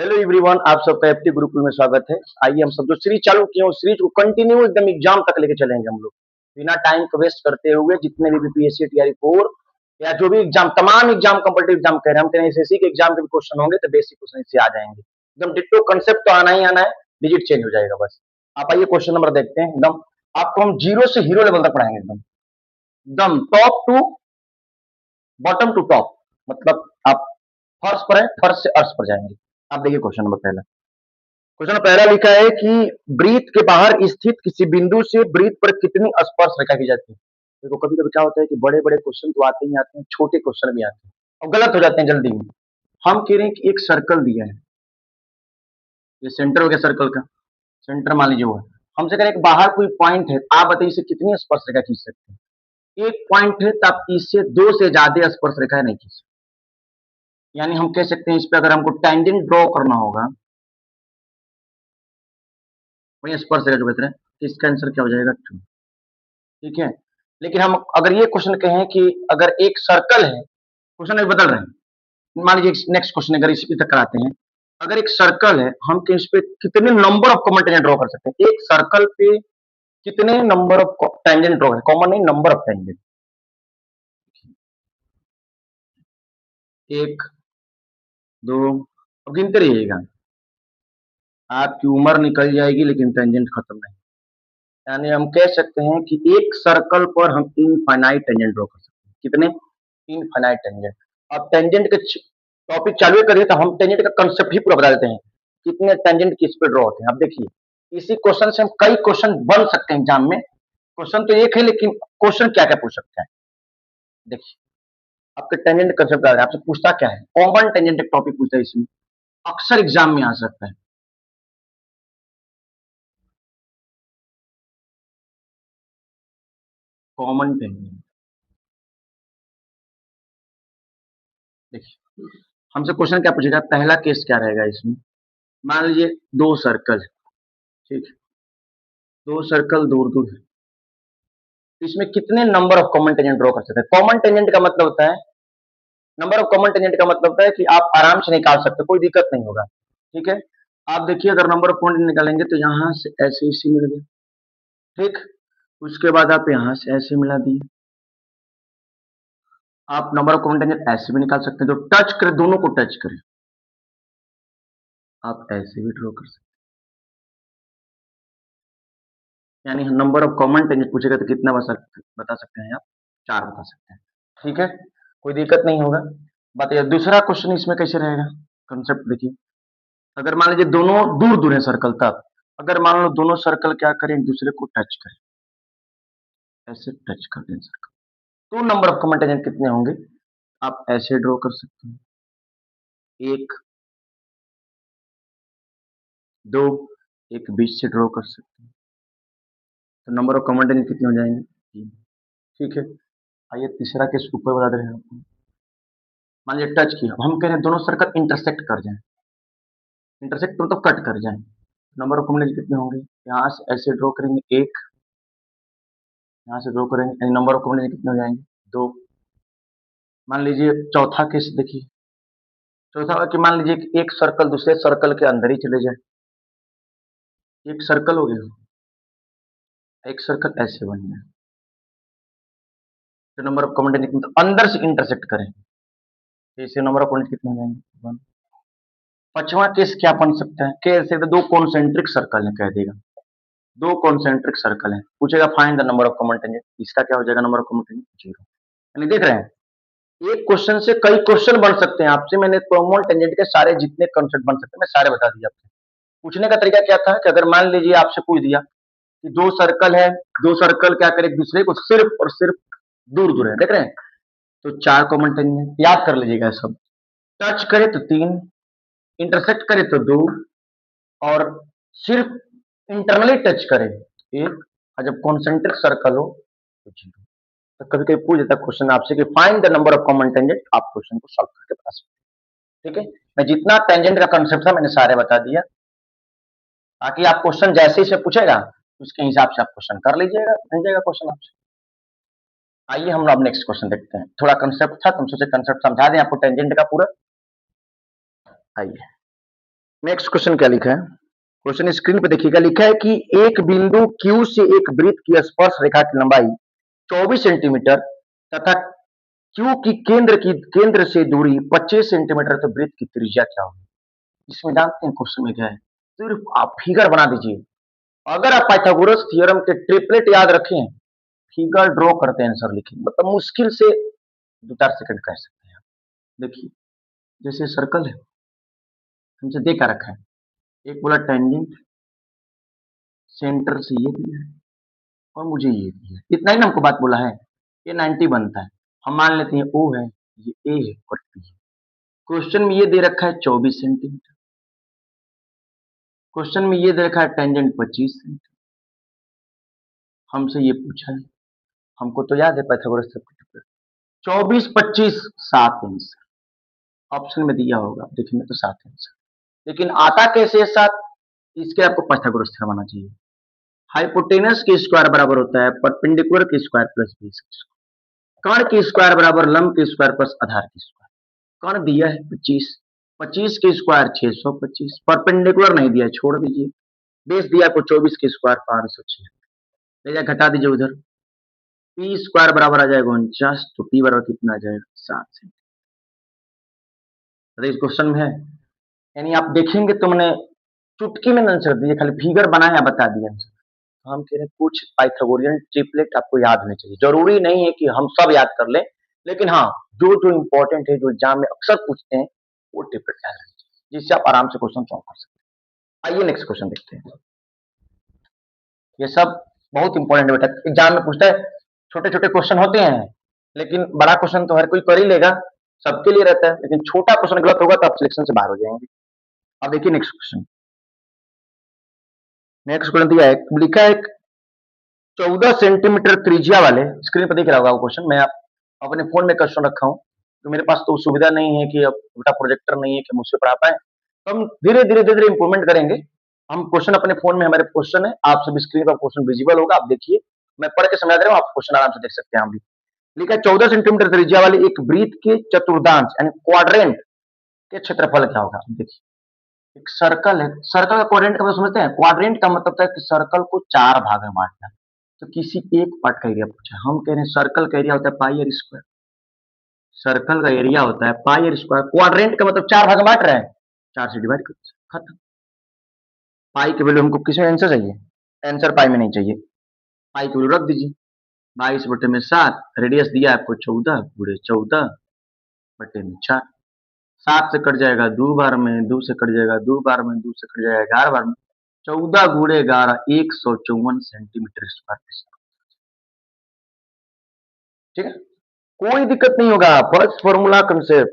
Hello everyone, आप सबका FT Gurukul में स्वागत है। आइए हम सब जो सीरीज चालू किए हैं उस सीरीज को कंटिन्यू एकदम एग्जाम तक लेके चलेंगे हम लोग, बिना टाइम को वेस्ट करते हुए। जितने भी बीपीएससी टीआरई 4 या जो भी एग्जाम, तमाम एग्जाम कॉम्पिटिटिव एग्जाम कह रहे हैं हम, कह एसएससी के एग्जाम के भी क्वेश्चन होंगे तो बेसिक क्वेश्चन इससे आ जाएंगे। एकदम डिट्टो कंसेप्ट तो आना ही आना है, डिजिट चेंज हो जाएगा बस। आप आइए क्वेश्चन नंबर देखते हैं। एकदम आपको हम जीरो से हीरो लेवल तक पढ़ाएंगे, एकदम एकदम top to bottom to top. मतलब आप फर्स्ट पर है, फर्स्ट से अर्श पर जाएंगे। आप देखिए क्वेश्चन नंबर पहला। क्वेश्चन पहला लिखा है कि वृत्त के बाहर स्थित किसी बिंदु से वृत्त पर कितनी स्पर्श रेखा की जाती है। देखो कभी कभी क्या होता है कि बड़े बड़े क्वेश्चन तो आते ही आते हैं, छोटे क्वेश्चन भी आते हैं और गलत हो जाते हैं जल्दी में। हम कह रहे हैं कि एक सर्कल दिया है, ये सेंटर हो गया सर्कल का, सेंटर मान लीजिए वो है। हमसे कह रहे हैं कि बाहर कोई पॉइंट है, आप बताइए इसे कितनी स्पर्श रेखा खींच सकते हैं। एक पॉइंट है तो आप इससे दो से ज्यादा स्पर्श रेखा नहीं खींच सकते। यानी हम कह सकते हैं इस पे अगर हमको टेंजेंट ड्रॉ करना होगा, वही स्पर्श रेखा जो कहते हैं, तो इसका आंसर क्या हो जाएगा? 2। ठीक है। लेकिन हम अगर ये क्वेश्चन कहें कि अगर एक सर्कल है, क्वेश्चन अभी बदल रहे हैं, मान लीजिए नेक्स्ट क्वेश्चन अगर इसी तक कराते हैं। अगर एक सर्कल है, हम इस पे कितने number of common tangent draw कर सकते हैं? एक सर्कल पे कितने नंबर ऑफ टेंजेंट ड्रॉ है? कॉमन नहीं, नंबर ऑफ टेंजेंट। एक, दो, अब गिनते रहिएगा। आपकी उम्र निकल जाएगी लेकिन टेंजेंट खत्म नहीं। यानी हम कह सकते हैं कि एक सर्कल पर हम इनफाइनाइट टेंजेंट ड्रॉ कर सकते हैं। कितने? Infinite tangent. अब टेंजेंट के टॉपिक चालू करिए तो हम टेंजेंट का कंसेप्ट ही पूरा बता देते हैं, कितने टेंजेंट किस पे ड्रॉ होते हैं। अब देखिए, इसी क्वेश्चन से हम कई क्वेश्चन बन सकते हैं एग्जाम में। क्वेश्चन तो एक है लेकिन क्वेश्चन क्या क्या पूछ सकते हैं। देखिए, आपके टेंजेंट कंसेप्ट आ रहा है, आपसे पूछता क्या है, कॉमन टेंजेंट एक टॉपिक पूछता है इसमें, अक्सर एग्जाम में आ सकता है। कॉमन टेंजेंट देखिए, हमसे क्वेश्चन क्या पूछेगा, पहला केस क्या रहेगा इसमें। मान लीजिए दो सर्कल, ठीक है, दो सर्कल दूर दूर है, तो इसमें कितने number of common tangent draw कर सकते हैं। कॉमन टेंजेंट का मतलब होता है, नंबर ऑफ कॉमन टेंजेंट का मतलब होता है कि आप आराम से निकाल सकते हो, कोई दिक्कत नहीं होगा। ठीक है। आप देखिए अगर नंबर ऑफ कॉमन निकालेंगे तो यहाँ से ऐसे इसी मिल गया, ठीक। उसके बाद आप यहाँ से ऐसे मिला दिए। आप नंबर ऑफ कॉमन टेंजेंट ऐसे भी निकाल सकते हैं, जो टच करे, दोनों को टच करे, आप ऐसे भी ड्रॉ कर सकते हैं। यानी नंबर ऑफ कॉमन टेंजेंट पूछेगा तो कितना बता सकते हैं आप? 4 बता सकते हैं। ठीक है, कोई दिक्कत नहीं होगा। बताइए दूसरा क्वेश्चन इसमें कैसे रहेगा, कंसेप्ट देखिए। अगर मान लीजिए दोनों दूर दूर है सर्कल, तब अगर मान लो दोनों सर्कल क्या करें, एक दूसरे को टच करें, ऐसे टच कर दें सर्कल, तो नंबर ऑफ कॉमन टेंजेंट कितने होंगे? आप ऐसे ड्रॉ कर सकते हैं, एक, दो, एक बीच से ड्रॉ कर सकते हैं, तो नंबर ऑफ कॉमन टेंजेंट कितने हो जाएंगे? 3। ठीक है। आइए तीसरा केस ऊपर बता दे रहे हैं आपको। मान लीजिए टच किया, हम कह रहे हैं दोनों सर्कल इंटरसेक्ट कर जाए, इंटरसेक्ट मतलब कट कर जाए, नंबर ऑफ कॉमन टेंजेंट कितने होंगे? यहाँ से ऐसे ड्रॉ करेंगे एक, यहाँ से ड्रॉ करेंगे, यानी नंबर ऑफ कॉमन टेंजेंट कितने हो जाएंगे? 2। मान लीजिए चौथा केस देखिए। चौथा कि मान लीजिए कि एक सर्कल दूसरे सर्कल के अंदर ही चले जाए, एक सर्कल हो गया, एक सर्कल ऐसे बन जाए, तो नंबर ऑफ कॉमन टेंजेंट मतलब अंदर से इंटरसेक्ट करें, तो इससे नंबर ऑफ कॉमन कितने हो जाएंगे? 1। पांचवा केस क्या बन सकता है, कह सकते दो कॉन्सेंट्रिक सर्कल है, कह देगा दो कॉन्सेंट्रिक सर्कल है, पूछेगा find the number of common tangent, इसका क्या हो जाएगा नंबर ऑफ कॉमन टेंजेंट? 0। यानी देख रहे हैं, एक क्वेश्चन से कई क्वेश्चन बन सकते हैं आपसे। मैंने कॉमन टेंजेंट के सारे जितने कॉन्सेप्ट बन सकते हैं मैं सारे बता दिया आपको। पूछने का तरीका क्या था कि अगर मान लीजिए आपसे पूछ दिया कि दो सर्कल है, दो सर्कल क्या करे, एक दूसरे को सिर्फ और सिर्फ दूर दूर है, देख रहे हैं, तो 4 कॉमन टेंजेंट याद कर लीजिएगा सब। टच करे तो 3, इंटरसेक्ट करे तो 2, और सिर्फ इंटरनली टच करे एक, और जब कॉन्सेंट्रिक सर्कल हो तो 0। तो कभी कभी पूछ देता क्वेश्चन आपसे कि find the number of common tangent, आप क्वेश्चन को सॉल्व करके बता सकते हैं। ठीक है, मैं जितना टेंजेंट का कंसेप्ट था मैंने सारे बता दिया, ताकि आप क्वेश्चन जैसे ही से पूछेगा उसके हिसाब से आप क्वेश्चन कर लीजिएगा, बन जाएगा क्वेश्चन आपसे। आइए हम अब नेक्स्ट क्वेश्चन देखते हैं। थोड़ा कंसेप्ट था, तुम सोचे कंसेप्ट समझा दें आपको टेंजेंट का पूरा। आइए नेक्स्ट क्वेश्चन क्या लिखा है? क्वेश्चन स्क्रीन पे देखिएगा, लिखा है कि एक बिंदु Q से एक वृत्त की स्पर्श रेखा की लंबाई 24 सेंटीमीटर तथा केंद्र से दूरी 25 सेंटीमीटर, तो वृत्त की त्रिज्या क्या होगी? इसमें जानते हैं क्वेश्चन में क्या है? सिर्फ आप फिगर बना दीजिए। अगर आप पाइथागोरस थ्योरम के ट्रिपलेट याद रखें, फिगर ड्रॉ करते आंसर लिखें, मतलब मुश्किल से 2-4 सेकंड कह सकते हैं। देखिए, जैसे सर्कल है, हमसे दे क्या रखा है, एक बोला टेंजेंट सेंटर से ये दिया है और मुझे ये दिया है, इतना ही ना हमको बात बोला है। ये 90 बनता है, हम मान लेते हैं ओ है, ये ए है और बी है। क्वेश्चन में ये दे रखा है 24 सेंटीमीटर, क्वेश्चन में ये दे रखा है टेंजेंट 25 सेंटीमीटर, हमसे ये पूछा है, हमको तो याद है पाइथागोरस थ्योरम, 24 25 7 आंसर ऑप्शन में दिया होगा, देखिए तो 7 आंसर, लेकिन आता कैसे है 7? इसके आपको पाइथागोरस थ्योरम आना चाहिए। हाइपोटेनस के स्क्वायर बराबर होता है परपेंडिकुलर के स्क्वायर प्लस बेस के स्क्वायर, कर्ण के स्क्वायर बराबर लंब के स्क्वायर प्लस आधार के स्क्वायर। कर्ण दिया है 25, 25 के स्क्वायर 625, परपेंडिकुलर नहीं दिया है, छोड़ दीजिए। बेस दिया आपको 24 के स्क्वायर 506, ले जाए घटा दीजिए उधर, पी स्क्वायर बराबर आ जाएगा 49, तो पी बराबर कितना आ जाएगा 7 सेंटीमीटर। इस क्वेश्चन में है, यानी आप देखेंगे तो मैंने चुटकी में आंसर दिए, खाली फिगर बनाया बता दिया आंसर। तो हम कह रहे हैं कुछ पाइथागोरियन ट्रिपलेट आपको याद होने चाहिए, जरूरी नहीं है कि हम सब याद कर लें, लेकिन हाँ जो जो इंपॉर्टेंट है, जो एग्जाम में अक्सर पूछते हैं, वो ट्रिपलेट याद रखना चाहिए, जिससे आप आराम से क्वेश्चन सॉल्व कर सकते हैं। आइए नेक्स्ट क्वेश्चन देखते हैं। ये सब बहुत इंपॉर्टेंट है बेटा, एग्जाम में पूछता है। छोटे छोटे क्वेश्चन होते हैं, लेकिन बड़ा क्वेश्चन तो हर कोई कर ही लेगा, सबके लिए रहता है, लेकिन छोटा क्वेश्चन गलत होगा तो आप सिलेक्शन से बाहर हो जाएंगे। अब देखिए नेक्स्ट क्वेश्चन, नेक्स्ट क्वेश्चन दिया है, लिखा है 14 सेंटीमीटर त्रिज्या वाले, स्क्रीन पर दिख रहा होगा वो क्वेश्चन, मैं अपने फोन में क्वेश्चन रखा हूँ, तो मेरे पास तो सुविधा नहीं है कि अब छोटा प्रोजेक्टर नहीं है कि मुझसे पढ़ा पाए, तो हम धीरे धीरे धीरे इंप्रूवमेंट करेंगे। हम क्वेश्चन अपने फोन में, हमारे क्वेश्चन है, आप सभी स्क्रीन पर क्वेश्चन विजिबल होगा, आप देखिए, मैं पढ़ के समझा दे रहा हूँ, आप क्वेश्चन आराम से देख सकते हैं। हम भी लिखा है 14 सेंटीमीटर त्रिज्या वाले एक वृत्त के चतुर्थांश यानी क्वाड्रेंट के क्षेत्रफल क्या होगा? देखिए, एक सर्कल है, सर्कल का क्वाड्रेंट का मतलब समझते हैं? क्वाड्रेंट का मतलब है कि सर्कल को 4 भाग में बांटना। तो किसी एक पार्ट का एरिया पूछा, हम कह रहे हैं सर्कल का एरिया होता है पाई आर स्क्वायर, सर्कल का एरिया होता है पाई आर स्क्वायर, क्वाड्रेंट का मतलब 4 भाग में बांट रहे हैं, 4 से डिवाइड कर, खत्म। पाई की वैल्यू हमको किसमें आंसर चाहिए? आंसर पाई में नहीं चाहिए, पाई की वैल्यू रख दीजिए, 22/7, रेडियस दिया आपको 14 गुणे 14/4, 7 से कट जाएगा 2 बार में, 2 से कट जाएगा 2 बार में, 2 से कट जाएगा 11 बार में, 14 गुणे 11 154 सेंटीमीटर स्क्वायर। ठीक है, कोई दिक्कत नहीं होगा, बस फॉर्मूला कंसेप्ट,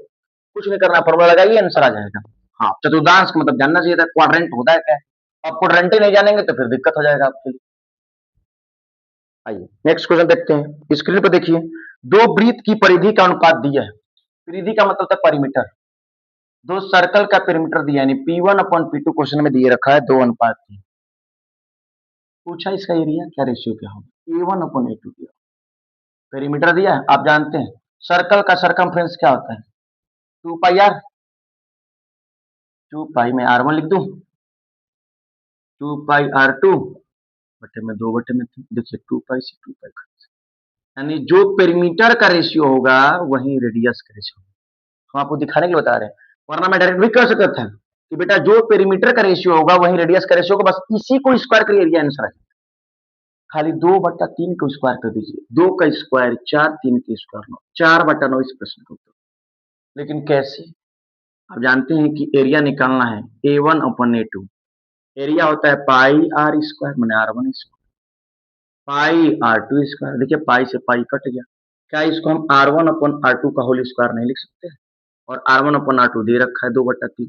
कुछ नहीं करना, फॉर्मूला लगाइए आंसर आ जाएगा। हाँ, चतुर्थांश का मतलब जानना चाहिए था, क्वाड्रेंट होता है क्या? आप क्वाड्रेंट ही नहीं जानेंगे तो फिर दिक्कत हो जाएगा आपके लिए। आइए नेक्स्ट क्वेश्चन देखते हैं, स्क्रीन पर देखिए, दो वृत्त की परिधि का अनुपात दिया है, परिधि का मतलब था परिमीटर, दो सर्कल का पेरीमीटर दिया, यानी P1/P2 क्वेश्चन में दिए रखा है 2:3, पूछा इसका एरिया क्या रेशियो क्या होगा, A1/A2 दिया, पेरीमीटर दिया है, आप जानते हैं सर्कल का सरकमफ्रेंस क्या होता है, 2πr, 2π में R1 लिख दूं, 2πr2 बटे में 2/3, देखिए 2π से 2π, यानी जो पेरीमीटर का रेशियो होगा वही रेडियस का रेशियो होगा। हम आपको दिखाने के लिए बता रहे हैं, वरना मैं डायरेक्ट भी कर सकता था कि बेटा जो पेरीमीटर का रेशियो होगा वही रेडियस का रेशियो होगा, बस इसी को स्क्वायर कर एरिया आंसर है। खाली 2/3 को स्क्वायर कर दीजिए, 2 का स्क्वायर 4, 3 के स्क्वायर 9, 4/9 इस प्रश्न का उत्तर। लेकिन कैसे? आप जानते हैं कि एरिया निकालना है A1/A2, एरिया होता है पाई आर स्क्वायर मैंने R1 स्क्वायर, पाई R2 स्क्वायर, देखिए पाई से पाई कट गया, क्या इसको हम R1/R2 का होल स्क्वायर नहीं लिख सकते? और R1/R2 दे रखा है 2/3,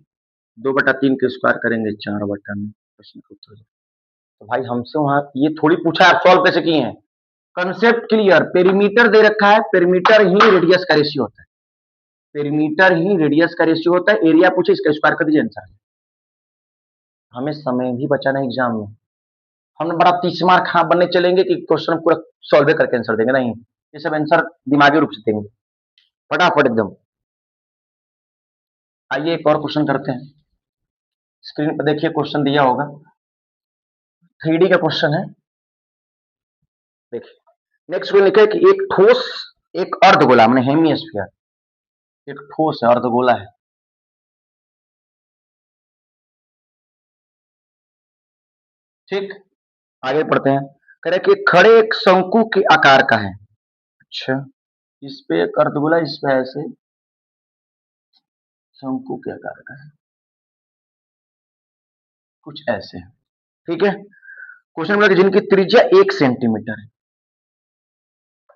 2/3 के स्क्वायर करेंगे 4/9, प्रश्न का उत्तर। तो भाई हमसे वहां ये थोड़ी पूछा आप सॉल्व कैसे किए हैं, कंसेप्ट क्लियर, पेरीमीटर दे रखा है, पेरीमीटर ही रेडियस का रेशियो होता है, पेरीमीटर ही रेडियस का रेशियो होता है, एरिया पूछे इसका स्क्वायर कर दीजिए आंसर। हमें समय भी बचाना एग्जाम में, हम बड़ा 30 मार्क हाँ बनने चलेंगे कि क्वेश्चन पूरा सॉल्व करके आंसर देंगे, नहीं, ये सब आंसर दिमागी रूप से देंगे फटाफट एकदम। आइए एक और क्वेश्चन करते हैं, स्क्रीन पर देखिए क्वेश्चन दिया होगा, 3D का क्वेश्चन है। देखिए नेक्स्ट क्वेश्चन लिखा है कि एक ठोस, एक अर्धगोला माने हेमिस्फीयर, एक ठोस है, अर्धगोला है। ठीक, आगे पढ़ते हैं। कह रहे हैं कि खड़े एक शंकु के आकार का है। अच्छा, इस पे एक अर्धगोला, इस पे ऐसे शंकु के आकार का है, कुछ ऐसे है। ठीक है, क्वेश्चन बोला कि जिनकी त्रिज्या 1 सेंटीमीटर है,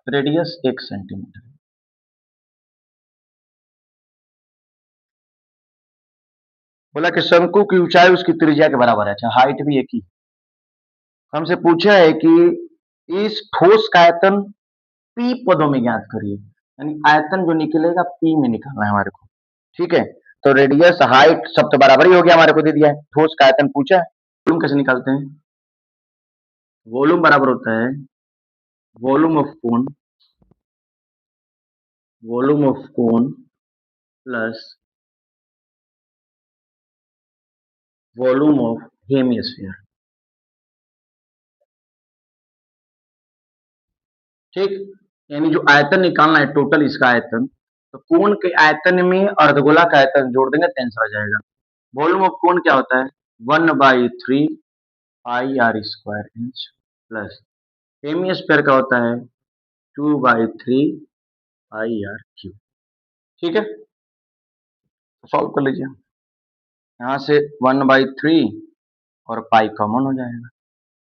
रेडियस 1 सेंटीमीटर है। बोला कि शंकु की ऊंचाई उसकी त्रिज्या के बराबर है। अच्छा, हाइट भी एक ही। हमसे पूछा है कि इस ठोस का आयतन पी पदों में ज्ञात करिए, यानी आयतन जो निकलेगा पी में निकालना है हमारे को। ठीक है, तो रेडियस हाइट सब तो बराबर ही हो गया, हमारे को दे दिया है। ठोस का आयतन पूछा है, वॉल्यूम कैसे निकालते हैं? वॉल्यूम बराबर होता है volume of cone, volume of cone plus volume of hemisphere. ठीक, यानी जो आयतन निकालना है टोटल इसका आयतन, तो कोण के आयतन में अर्धगोला का आयतन जोड़ देंगे तो आंसर आ जाएगा। वॉल्यूम ऑफ कोण क्या होता है? 1/3 pi r square inch plus hemisphere का होता है 2/3 पाई आर क्यूब। ठीक है, सॉल्व कर लीजिए। यहाँ से 1/3 और पाई कॉमन हो जाएगा।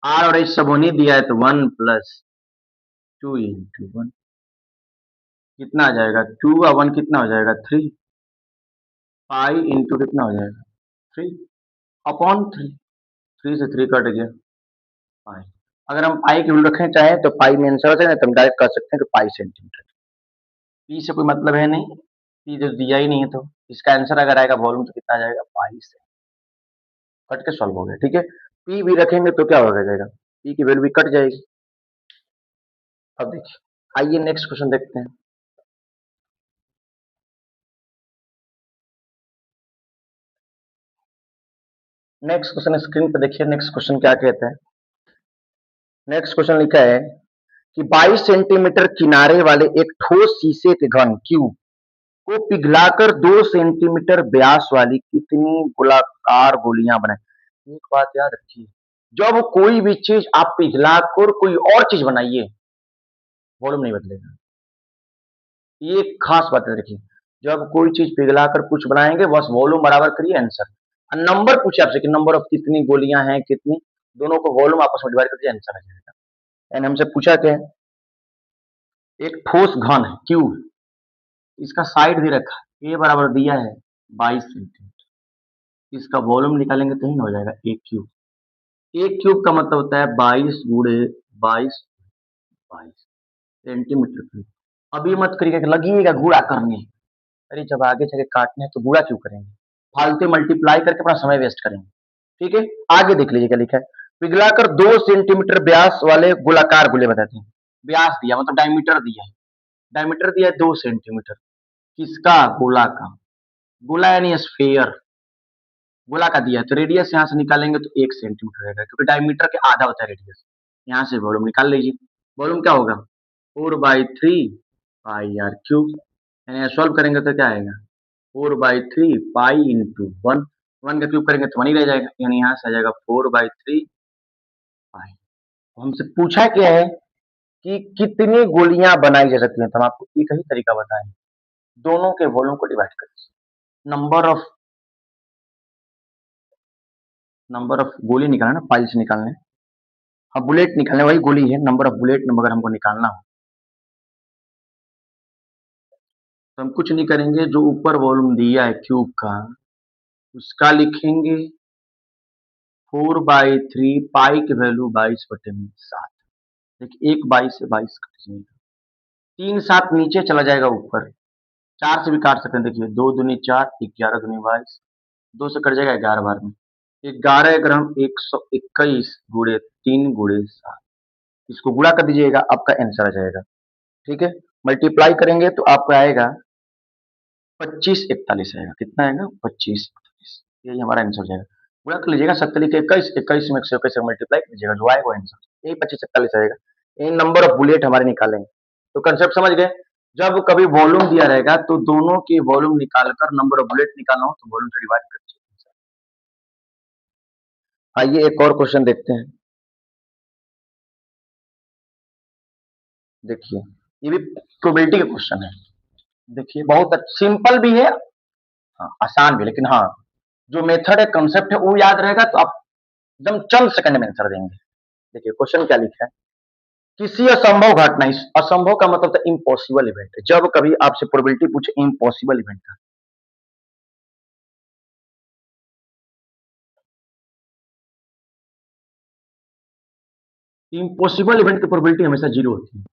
आर और एच सब होने दिया है तो 1+2 × 1 कितना आ जाएगा? 2 और 1 कितना हो जाएगा? 3 पाई इंटू कितना हो जाएगा? 3 अपॉन 3, 3 से 3 कट गया पाई। अगर हम पाई की वैल्यू रखना चाहें तो पाई में आंसर हो जाएगा, तो हम डायरेक्ट कर सकते हैं कि पाई सेंटीमीटर। पी से कोई मतलब है नहीं, पी जो दिया ही नहीं है, तो इसका आंसर अगर आएगा वॉल्यूम तो कितना आ जाएगा? पाई से। कट के सॉल्व हो गया। ठीक है, पी भी रखेंगे तो क्या हो जाएगा? पी की वैल्यू भी कट जाएगी। अब देखिए, आइए नेक्स्ट क्वेश्चन देखते हैं। नेक्स्ट क्वेश्चन स्क्रीन पे देखिए, नेक्स्ट क्वेश्चन क्या कहते हैं। नेक्स्ट क्वेश्चन लिखा है कि 22 सेंटीमीटर किनारे वाले एक ठोस शीशे के घन क्यूब को पिघलाकर 2 सेंटीमीटर व्यास वाली कितनी गोलाकार गोलियां बनाए? एक बात याद रखिए, जब कोई भी चीज आप पिघलाकर कोई और चीज बनाइए, वॉल्यूम नहीं बदलेगा। ये एक खास बात है, देखिए जब कोई चीज पिघलाकर कुछ बनाएंगे बस वॉल्यूम बराबर करिए आंसर। नंबर पूछे आपसे कि नंबर ऑफ कितनी गोलियां हैं, कितनी, दोनों को वॉल्यूम आपस में डिवाइड कर दिया, आंसर आ जाएगा। एंड हमसे पूछा क्या है? एक ठोस घन है क्यूब, इसका साइड भी रखा है, ए बराबर दिया है 22 सेंटीमीटर, इसका वॉल्यूम निकालेंगे तो ही ना हो जाएगा एक क्यूब। एक क्यूब का मतलब होता है 22 × 22 सेंटीमीटर क्यूब। अभी मत करिएगा कि लगिएगा गुणा करने, अरे जब आगे चले काटने हैं तो गुणा क्यों करेंगे, फालतू मल्टीप्लाई करके अपना समय वेस्ट करेंगे। ठीक है, आगे देख लीजिए क्या लिखा है। पिघलाकर 2 सेंटीमीटर व्यास वाले गोलाकार गोले बताते हैं। व्यास दिया मतलब डायमीटर दिया है, डायमीटर दिया है 2 सेंटीमीटर, किसका? गोला का। गोला यानी स्फीयर, गोला का दिया है तो रेडियस यहाँ से निकालेंगे तो 1 सेंटीमीटर रहेगा, क्योंकि डायमीटर के आधा होता है रेडियस। यहाँ से वॉल्यूम निकाल लीजिए, वॉल्यूम क्या होगा? 4/3 पाई आर क्यूब, यानी सॉल्व करेंगे तो क्या आएगा? 4/3 पाई इंटू 1, 1 का क्यूब करेंगे तो 1 ही रह जाएगा, यानी यहाँ से आ जाएगा 4/3 पाई। हमसे पूछा क्या है कि कितनी गोलियां बनाई जा सकती हैं, तो हम आपको एक ही तरीका बताएं, दोनों के वॉल्यूम को डिवाइड करिए। नंबर ऑफ गोली निकालना ना, पाई से निकालना है। हाँ, बुलेट निकालने वही गोली है, नंबर ऑफ बुलेट अगर हमको निकालना हो तो हम कुछ नहीं करेंगे, जो ऊपर वॉल्यूम दिया है क्यूब का उसका लिखेंगे 4/3 पाई की वैल्यू 22/7। देखिए एक 22 से 22 कट जाएगा, 3 7 नीचे चला जाएगा ऊपर, 4 से भी काट सकते हैं। देखिए 2 दूनी 4, 11 दूनी 22, 2 से कट जाएगा 11 बार में। 11 ग्राम 121 गुणे 3 गुणे 7, इसको गुणा कर दीजिएगा, आपका आंसर आ जाएगा। ठीक है, मल्टीप्लाई करेंगे तो आपका आएगा 2541 आएगा। कितना आएगा? 2541, यही हमारा आंसर हो जाएगा। पूरा कर लीजिएगा 70 के 21, 21 में 121 से मल्टीप्लाई कीजिएगा, जो आएगा आंसर यही 25 41 आएगा। यही नंबर ऑफ बुलेट हमारे निकालेंगे। तो कंसेप्ट समझ गए। जब कभी वॉल्यूम दिया रहेगा तो दोनों की वॉल्यूम निकालकर नंबर ऑफ बुलेट निकालना हो तो वॉल्यूम से डिवाइड कर दीजिए। आइए एक और क्वेश्चन देखते हैं। देखिए ये भी प्रोबेबिलिटी का क्वेश्चन है। देखिए बहुत सिंपल भी है, हाँ, आसान भी, लेकिन हाँ जो मेथड है कंसेप्ट है वो याद रहेगा तो आप एकदम चंद सेकंड में आंसर देंगे। देखिए क्वेश्चन क्या लिखा है, किसी असंभव घटना, इस असंभव का मतलब था इम्पॉसिबल इवेंट है। जब कभी आपसे प्रोबेबिलिटी पूछे इम्पॉसिबल इवेंट का, इम्पॉसिबल इवेंट की प्रोबेबिलिटी हमेशा जीरो होती है।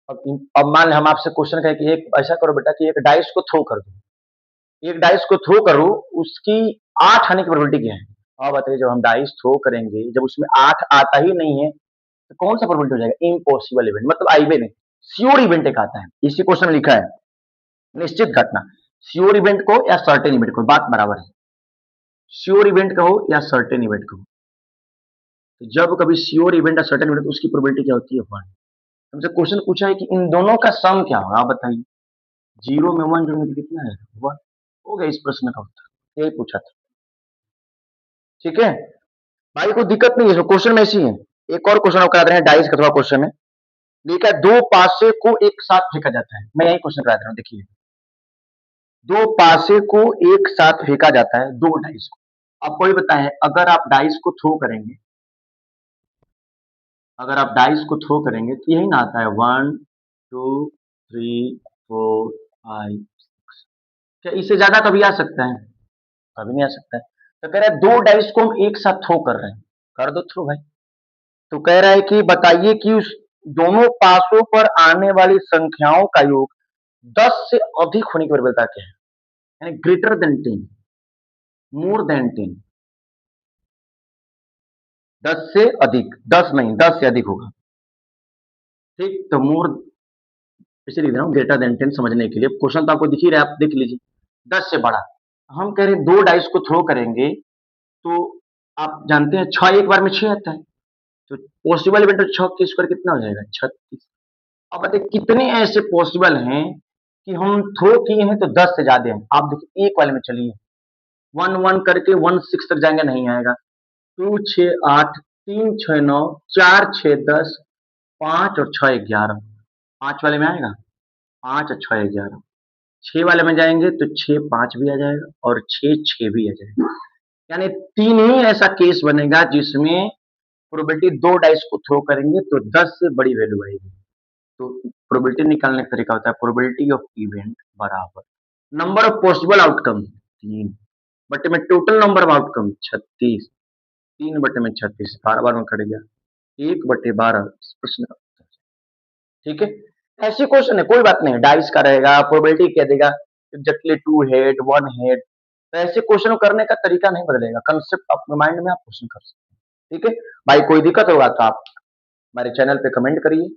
अब मान लें हम आपसे क्वेश्चन कहें कि एक ऐसा करो बेटा कि एक डाइस को थ्रो कर दो, एक डाइस को थ्रो करो, उसकी 8 आने की प्रोबेबिलिटी क्या है? आप बताइए, जब हम डाइस थ्रो करेंगे जब उसमें 8 आता ही नहीं है तो कौन सा प्रोबेबिलिटी हो जाएगा? इम्पॉसिबल इवेंट, मतलब आईवे नहीं, श्योर इवेंट एक आता है। इसी क्वेश्चन में लिखा है निश्चित घटना, श्योर इवेंट को या सर्टेन इवेंट को, बात बराबर है। श्योर इवेंट कहो या सर्टेन इवेंट कहो, तो जब कभी श्योर इवेंट या सर्टेन इवेंट, उसकी प्रोबेबिलिटी क्या होती है? 1। हमसे क्वेश्चन पूछा है कि इन दोनों का सम क्या होगा, आप बताइए। 0 में 1 जोड़ने के कितना है? 1। हो गया इस प्रश्न का उत्तर, यही पूछा था। ठीक है भाई, कोई दिक्कत नहीं है, क्वेश्चन में ऐसी है। एक और क्वेश्चन आप करा दे रहे हैं डाइस का, थोड़ा क्वेश्चन है लिखा है, दो पासे को एक साथ फेंका जाता है। मैं यही क्वेश्चन करा दे रहा हूँ, देखिए दो पासे को एक साथ फेंका जाता है, दो डाइस को। आपको ये बताएं, अगर आप डाइस को थ्रो करेंगे, अगर आप डाइस को थ्रो करेंगे तो यही ना आता है 1 2 3 4 5 6। क्या इससे ज्यादा कभी आ सकता है? कभी नहीं आ सकता है। तो कह रहा है दो डाइस को हम एक साथ थ्रो कर रहे हैं, कर दो थ्रो भाई। तो कह रहा है कि बताइए कि उस दोनों पासों पर आने वाली संख्याओं का योग 10 से अधिक होने की प्रोबेबिलिटी क्या है? यानी ग्रेटर देन 10, मोर देन 10, 10 से अधिक, 10 नहीं 10 से अधिक होगा। ठीक, तो मोर इसे लिख रहा हूँ ग्रेटर देन 10 समझने के लिए। क्वेश्चन तो आपको दिख ही रहा है, आप देख लीजिए, 10 से बड़ा। हम कह रहे हैं दो डाइस को थ्रो करेंगे तो आप जानते हैं 6 एक बार में 6 आता है, तो पॉसिबल इवेंट 6 की स्क्वायर कितना हो जाएगा? 36। अब बताइए कितने ऐसे पॉसिबल हैं कि हम थ्रो किए हैं तो 10 से ज्यादा हैं। आप देखिए एक वाले में चलिए, 1 1 करके 1 6 तक जाएंगे, नहीं आएगा। 2 6 8 3 6 9 4 6 10 5 और 6 11, 5 वाले में आएगा? 5 और 6 11। 6 वाले में जाएंगे तो 6 5 भी आ जाएगा और 6 6 भी आ जाएगा। यानी 3 ही ऐसा केस बनेगा जिसमें प्रोबेबिलिटी दो डाइस को थ्रो करेंगे तो 10 से बड़ी वैल्यू आएगी। तो प्रोबेबिलिटी निकालने का तरीका होता है प्रोबेबिलिटी ऑफ इवेंट बराबर नंबर ऑफ पॉसिबल आउटकम 3 बटे में टोटल नंबर ऑफ आउटकम 36, 3 बटे में 36, 12 बार में कट गया, 1 बटे 12 इस प्रश्न का उत्तर। ठीक है, ऐसे क्वेश्चन है, कोई बात नहीं, डाइस का रहेगा, प्रोबेबिलिटी क्या देगा, एग्जैक्टली 2 हेड 1 हेड। तो ऐसे क्वेश्चन करने का तरीका नहीं बदलेगा, कंसेप्ट अपने माइंड में आप क्वेश्चन कर सकते हैं। ठीक है भाई, कोई दिक्कत होगा तो आप हमारे चैनल पे कमेंट करिए,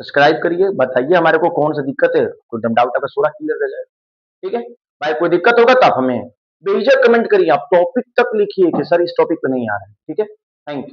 सब्सक्राइब करिए, बताइए हमारे को कौन सा दिक्कत है, कोई दम डाउट का पूरा क्लियर हो जाएगा। ठीक है भाई, कोई दिक्कत होगा तो आप हमें बेझिझक कमेंट करिए, आप टॉपिक तक लिखिए कि सर इस टॉपिक पे नहीं आ रहा है। ठीक है, थैंक यू।